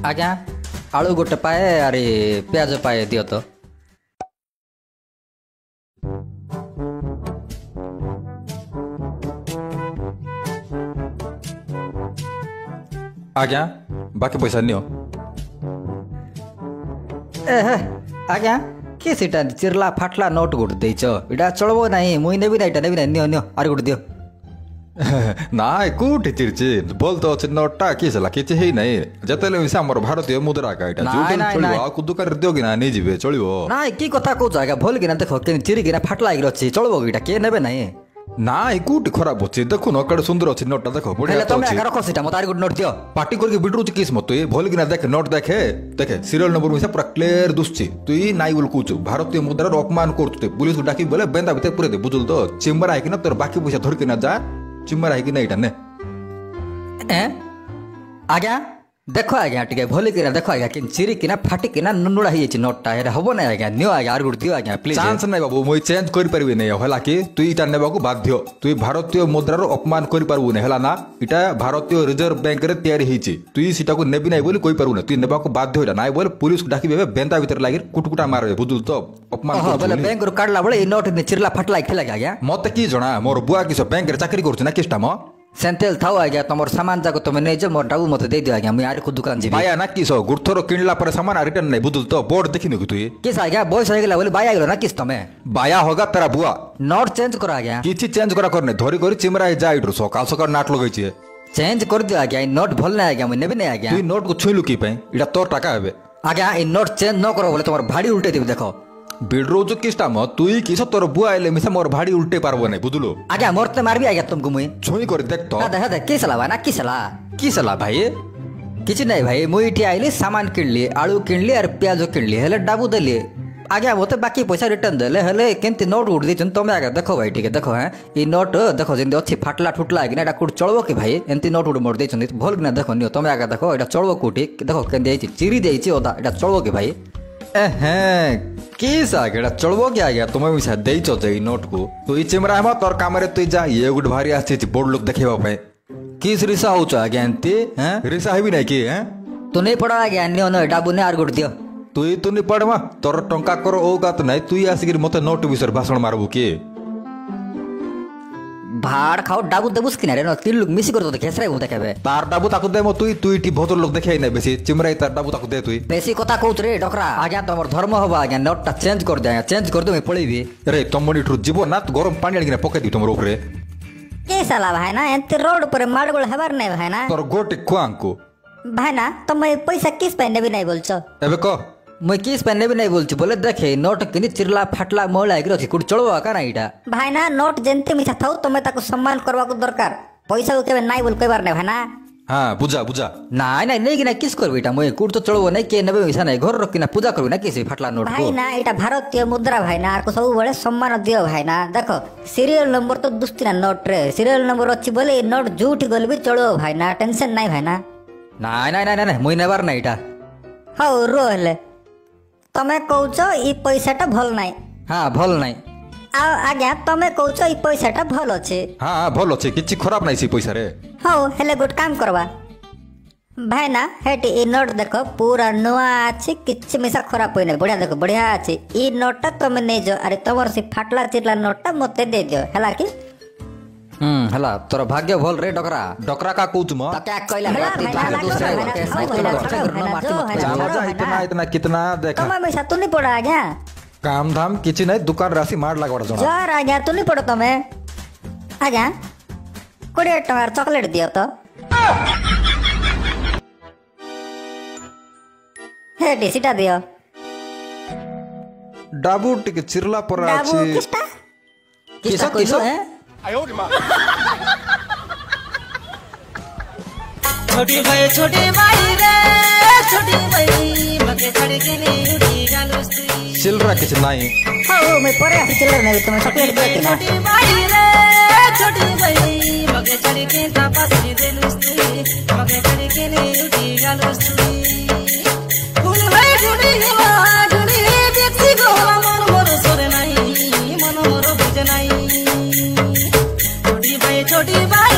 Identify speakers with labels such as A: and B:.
A: आज्ञा आलू गोटे पाए अरे प्याज पाए दियो तो।
B: आज्ञा बाकी पैसा नियो।
A: आज्ञा किस इटा चिरला फाटला नोट गोटे देइछ इटा चलबो नाही मुई नेबी ना इटा नेबी ना नियो नियो आरे गोटे दियो।
B: ना कोठी चिरची बोल तो अछि नोटा किसला किछि हेई नै जतेले मिसा हमर भारतीय मुद्रा का इटा जोटे चलिबो आ कुदुकार दियो कि ना जिवे चलिबो
A: ना की कथा कहू जागा भोल कि ना देखो के चिरी कि ना फाटला आइलो अछि चलबो इटा के नेबे नाही
B: ना कोठी खराब अछि देखु न कड़े सुंदर अछि नोटा देखो बढ़िया
A: तो अछि। तमे रखो सिटा मत आरे गोटे नोट दियो
B: पार्टी करके बिडरू किस मत तू भोल कि ना देख नोट देखे देखे सीरियल नंबर मिसा पूरा क्लियर दुसछि तू नाइ बोल कुछ भारतीय मुद्रा रो अपमान करतु पुलिस को डाकी बोले बेंदा भीतर पूरे दे बुझल तो चेंबर आइ कि ना तोर बाकी पैसा धर के ना जा चिम्बर है कि नहीं इटा ने
A: आज्ञा देखो आज्ञा टिके भोली कि देखो आज्ञा कि चिरी कि ना फाटी कि ना नुनुड़ा ही अछि नोटटा हेरे हबो नै आज्ञा नियो आज्ञा आर गुड दियो आज्ञा प्लीज
B: चांस नै बाबू मोई चेंज करि परबे नै होला कि तू इटा नेबा को बाध्य तू भारतीय मुद्रा रो अपमान करि परबु नै होला ना इटा भारतीय रिजर्व बैंक रे तयारी हिची तू सीटा को नेबी नै बोली कोइ परबु नै तू नेबा को बाध्य होला नाइ बोल पुलिस को डाकी बेबे बेंदा भीतर लागि कुटकुटा मारबे बुझुल तो अपमान
A: कर बोले बैंक रो काडला बळे इ नोट चिरला फाटला खेला आज्ञा
B: मते की जणा मोर बुआ किस बैंक रे चाकरी करछ ना किस्टा म
A: सेंटेल थाओ आज्ञा तमर सामान जाको तुम नै जे मोर डाबू मते दे दियो आज्ञा मुई आरे को दुकान जी
B: बाया ना किस गुरथरो किनला पर सामान रिटर्न नै बुझुल तो बोर्ड देखिनु कि तू
A: किस आज्ञा बॉयस हो गेला बोले बाया गेलो ना किस तमे
B: बाया होगा तेरा बुआ
A: नोट चेंज करो आज्ञा
B: किछि चेंज करा करने धरी करी चिमरा जा इटरो सकाल सकाल नाट लगै छी
A: चेंज कर दियो आज्ञा नोट भल नै आज्ञा मुई नेबे नै आज्ञा
B: तू नोट को छुइलु की पई इटा तोर टाका हेबे
A: आज्ञा इ नोट चेंज न करो बोले तमर भाड़ी उल्टे देबे देखो
B: बिडरो जो किस्टा म तुई किस तोर बुआ आइले मिसा मोर भाड़ी उल्टे पारबो नै बुझलो
A: आज्ञा मोर ते मारबी आज्ञा तुमको मुई
B: छुई कर देख तो
A: देख देख की सला ना की सला भाई किछि नै भाई मुई इठी आइली सामान किनली आलू किनली और प्याज किनली हेले डाबू देली आज्ञा मोते बाकी पैसा रिटर्न देले हेले केंति नोट उड़ दी तमे आज्ञा देखो भाई ठीक है देखो हैं ई नोट देखो जेंति अछि फाटला ठुटला कि ना एटा कुड चलबो कि भाई एंति नोट उड़ मोर दैछन भल कि ना देखो नियो तमे आज्ञा देखो एटा चलबो कोठी देखो केंति आइछि चिरी देइछि ओदा एटा चलबो कि भाई
B: किस आगे चलबो क्या आगे तुम मिसा देइछ जे नोट को तू ई चिमरा हम तोर काम रे तू जा ये गुड भारी आछि बोर्ड लोक देखेबा पय
A: किस रिसा होछ आगे एंति हैं
B: रिसा हेबी नै कि हैं
A: तू नै पड़ा आगे नियो न डाबू ने आर गुड दियो
B: तू नै पड़मा तोर टंका करो ओ गात नै तू आसी मते नोट विषय भाषण मारबू के
A: भाड़ खाओ डाबू देबुस किनारे न तीन लोग मिसी कर तो खेसरे हो देखेबे
B: तार डाबू ताकु दे म तू इटी बहुत लोग देखे नै बेसी चिमराई तार डाबू ताकु दे तू
A: बेसी कथा कहउत रे डकरा आज्ञा तमर धर्म हबा आज्ञा नोट ता चेंज कर दे चेंज कर दे मैं पळेबी
B: रे तमनी ठु जीवो ना गरम पानी आलिना पके दी तमर ऊपर
C: के साला भाई ना एंते रोड पर माडगोल हबार नै भाई ना
B: तोर गोटी खुआंको
C: भाई ना तुम पैसा किस पे नेबी नै बोलछो
B: एबे को
A: मैं किस पे नेबी नै बोलछि बोले देखे नोट किनि चिरला फाटला मोला आगिरो छि कुड चलबो का ना इटा
C: भाई ना नोट जेंते मिसा थाउ तमे ताको सम्मान करबा को दरकार पैसा के नै बोल कई बार नै भाई ना
B: हां बुझा बुझा
A: नाइ नाइ नै कि ना किस करबो इटा मैं कुड तो चलबो नै के नेबे मिसा नै घर रखिना पूजा करबो ना किस फाटला नोट को
C: भाई ना इटा भारतीय मुद्रा भाई ना को सब बळे सम्मान दियो भाई ना देखो सीरियल नंबर तो दुस्ती ना नोट रे सीरियल नंबर अछि बोले नोट झूठ गल भी चलो भाई ना टेंशन नै भाई ना
A: नाइ नाइ नाइ नाइ मैं नेबार नै इटा
C: हौ रोहले तमे कहउछो ई पैसाटा भल नै
A: हां भल नै
C: आ आज्ञा तमे कहउछो ई पैसाटा भल अछि
B: हां भल अछि किछि खराब नै छि पैसा रे
C: हौ हेले गुड काम करबा भाई ना हेटी ई नोट देखो पूरा नवा अछि किछि मिसा खराब होइने बढ़िया देखो बढ़िया अछि ई नोटटा तमे नै जो अरे तमर से फाटला चिरला नोटटा मते दे दियो हला कि
A: हला तोर भाग्य भल रे डकरा
B: डकरा का कहउछ म
A: ता क्या कहला रे भाग दूसरे के साइड
B: इतना इतना कितना देखा
C: तमे मिसा तू नै पड़ा आज्ञा
B: काम धाम किछि नै दुकान राशि मार लागबड़ जणा
C: यार आज्ञा तू नै पड़ो तमे आज्ञा 20 टका चॉकलेट दियो तो हे डिसिटा दियो
B: डाबू टिके चिरला पर
C: डाबू
B: अछि
C: किस्ता
A: किसा कइसो है
D: छोटी भाई रे छोटी भाई मके छड़ के ले उड़ी गालोस्ती
B: चिलरा किछ नाही
C: हो मैं परे आसी चिल्लर नै तुम चॉकलेट दे ना
D: छोटी भाई रे छोटी भाई मके छड़ के तापास दे लुस्ती मके छड़ के ले उड़ी गालोस्ती फूल भाई ढूंढी हवा ढूंढी व्यक्ति को मन मोर सोरे नहीं मन मोर बुझ नहीं छोटी भाई